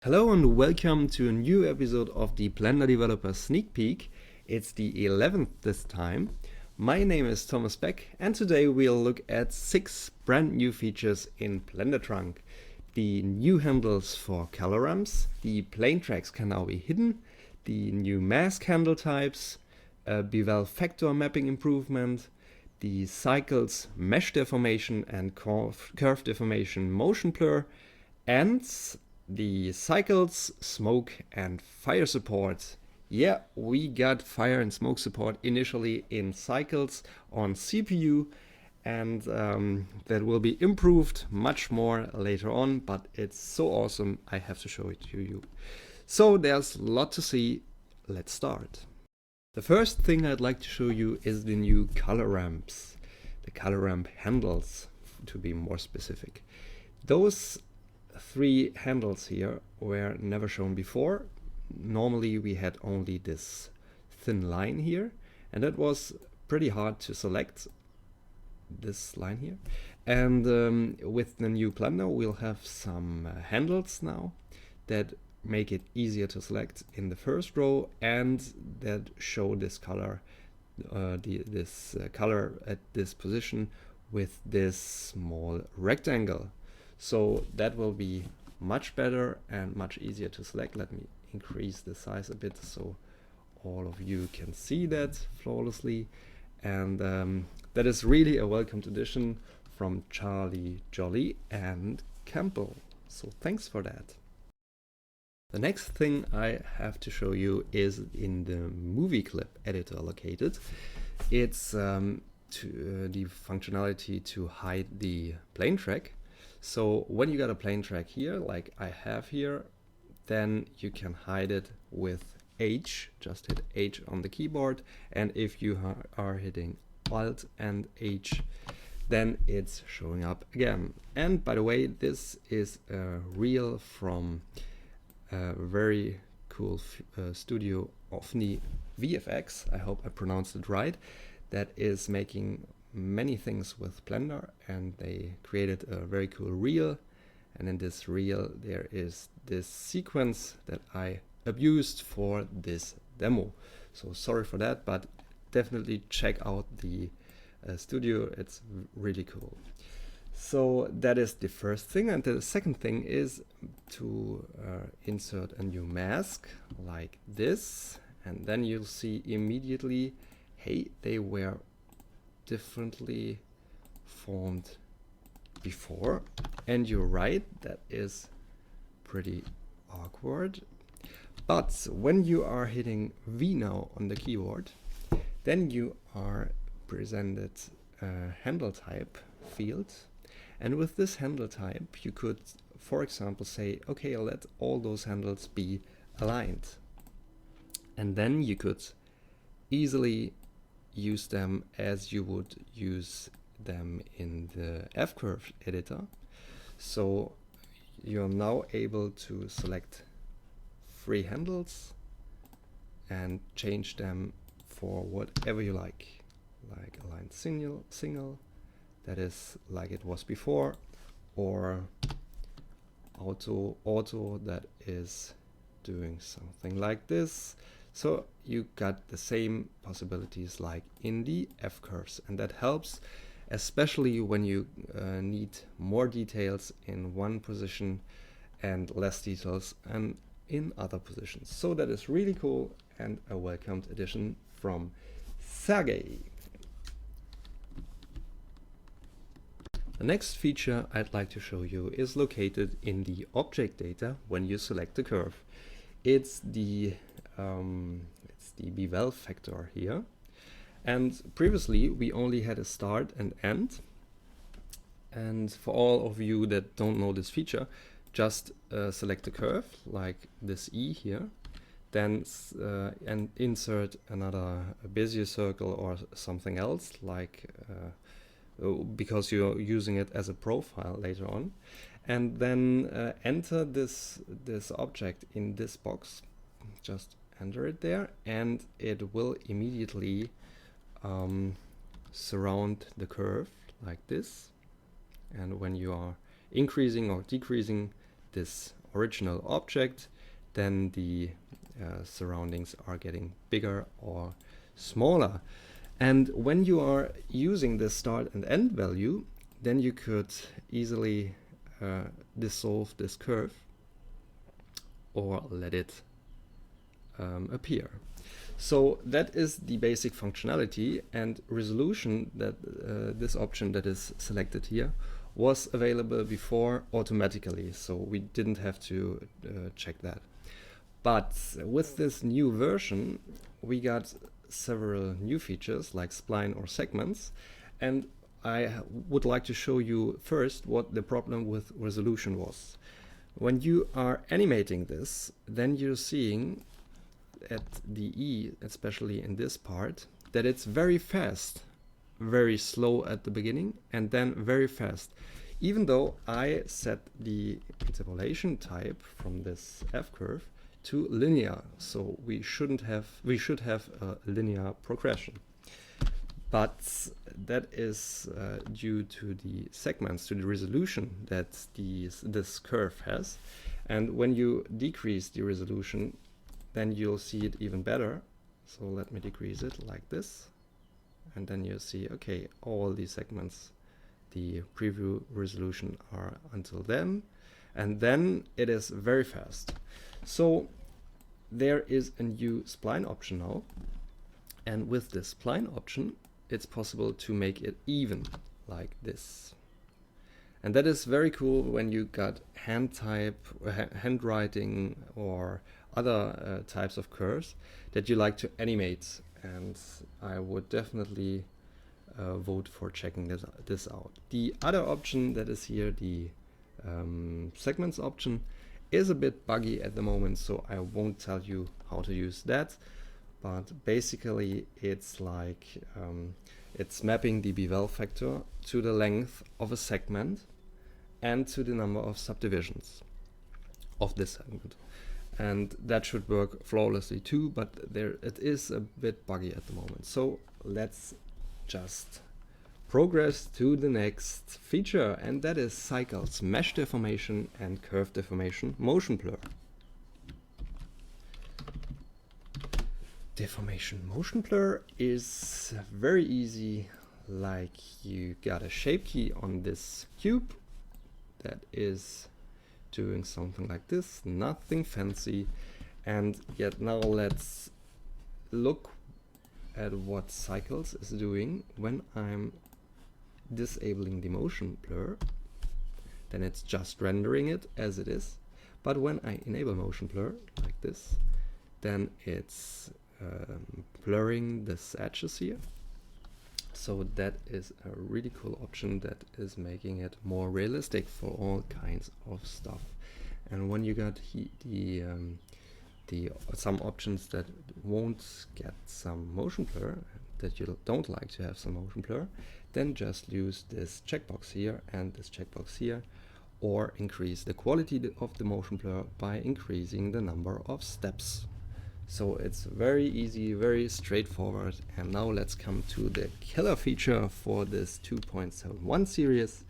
Hello and welcome to a new episode of the Blender Developer Sneak Peek. It's the 11th this time. My name is Thomas Beck and today we'll look at 6 brand new features in Blender Trunk. The new handles for color ramps, the plane tracks can now be hidden, the new mask handle types, a bevel factor mapping improvement, the cycles mesh deformation and curve deformation motion blur, and the cycles, smoke and fire support. Yeah, we got fire and smoke support initially in cycles on CPU, and that will be improved much more later on, but it's so awesome I have to show it to you. So there's a lot to see. Let's start. The first thing I'd like to show you is the new color ramps, the color ramp handles to be more specific. Those 3 handles here were never shown before. Normally we had only this thin line here, and that was pretty hard to select, this line here. And with the new Blender we'll have some handles now that make it easier to select in the first row and that show this color, color at this position with this small rectangle. So that will be much better and much easier to select. Let me increase the size a bit so all of you can see that flawlessly. And that is really a welcomed addition from Charlie Jolly and Campbell. So thanks for that. The next thing I have to show you is in the movie clip editor located. It's the functionality to hide the plane track. So when you got a plane track here, like I have here, then you can hide it with H. Just hit H on the keyboard, and if you are hitting Alt and H, then it's showing up again. And by the way, this is a reel from a very cool studio, Ofni VFX, I hope I pronounced it right, that is making many things with Blender, and they created a very cool reel. And in this reel there is this sequence that I abused for this demo. So sorry for that, but definitely check out the studio, it's really cool. So that is the first thing, and the second thing is to insert a new mask like this, and then you'll see immediately, hey, they were differently formed before. And you're right, that is pretty awkward. But when you are hitting V now on the keyboard, then you are presented a handle type field. And with this handle type, you could, for example, say, okay, let all those handles be aligned. And then you could easily use them as you would use them in the F-curve editor. So you're now able to select 3 handles and change them for whatever you like aligned single, that is like it was before, or auto, that is doing something like this. So you got the same possibilities like in the F-curves, and that helps especially when you need more details in one position and less details and in other positions. So that is really cool and a welcomed addition from Sergey. The next feature I'd like to show you is located in the object data when you select the curve. It's the bevel factor here. And previously we only had a start and end. And for all of you that don't know this feature, just select the curve like this E here, then and insert another Bezier circle or something else, like because you're using it as a profile later on, and then enter this object in this box. Just enter it there, and it will immediately surround the curve like this. And when you are increasing or decreasing this original object, then the surroundings are getting bigger or smaller. And when you are using the start and end value, then you could easily dissolve this curve or let it appear. So that is the basic functionality, and resolution, that this option that is selected here was available before automatically, so we didn't have to check that. But with this new version, we got several new features like spline or segments, and I would like to show you first what the problem with resolution was. When you are animating this, then you're seeing at the E, especially in this part, that it's very fast, very slow at the beginning, and then very fast. Even though I set the interpolation type from this F curve to linear, so we should have a linear progression. But that is due to the segments, to the resolution that this curve has. And when you decrease the resolution, then you'll see it even better. So let me decrease it like this. And then you see, okay, all these segments, the preview resolution are until then. And then it is very fast. So there is a new spline option now. And with this spline option, it's possible to make it even like this. And that is very cool when you got handwriting or other types of curves that you like to animate, and I would definitely vote for checking this out. The other option that is here, the segments option, is a bit buggy at the moment, so I won't tell you how to use that, but basically it's like it's mapping the bevel factor to the length of a segment and to the number of subdivisions of this segment. And that should work flawlessly too, but it is a bit buggy at the moment. So let's just progress to the next feature, and that is cycles, mesh deformation, and curve deformation motion blur. Deformation motion blur is very easy. Like, you got a shape key on this cube that is doing something like this, nothing fancy. And yet now let's look at what cycles is doing when I'm disabling the motion blur. Then it's just rendering it as it is. But when I enable motion blur like this, then it's blurring the edges here. So that is a really cool option that is making it more realistic for all kinds of stuff. And when you got some options that won't get some motion blur, that you don't like to have some motion blur, then just use this checkbox here and this checkbox here, or increase the quality of the motion blur by increasing the number of steps. So it's very easy, very straightforward. And now let's come to the killer feature for this 2.71 series,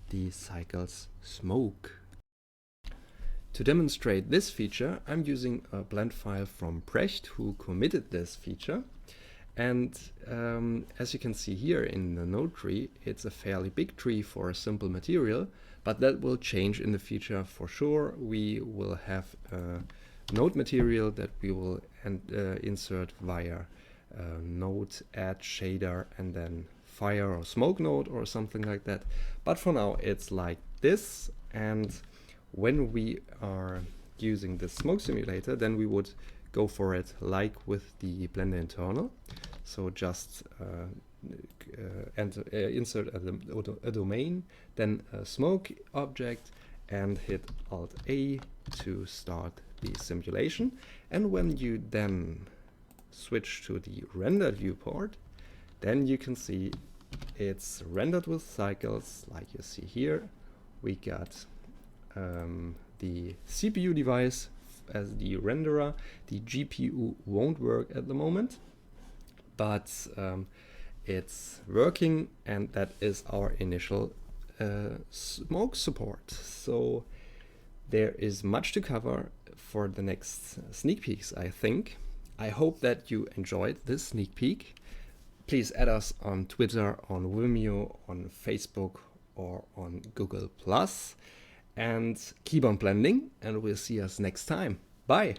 the cycles smoke. To demonstrate this feature, I'm using a blend file from Brecht, who committed this feature. And as you can see here in the node tree, it's a fairly big tree for a simple material, but that will change in the future for sure. We will have a node material that we will insert via node add shader and then fire or smoke node or something like that. But for now it's like this, and when we are using the smoke simulator, then we would go for it like with the Blender internal. So just insert a domain, then a smoke object, and hit Alt A to start the simulation. And when you then switch to the rendered viewport, then you can see it's rendered with cycles like you see here. We got the CPU device as the renderer. The GPU won't work at the moment, but it's working, and that is our initial smoke support. So There is much to cover for the next sneak peeks, I think. I hope that you enjoyed this sneak peek. Please add us on Twitter, on Vimeo, on Facebook, or on Google+. And keep on blending, and we'll see us next time. Bye!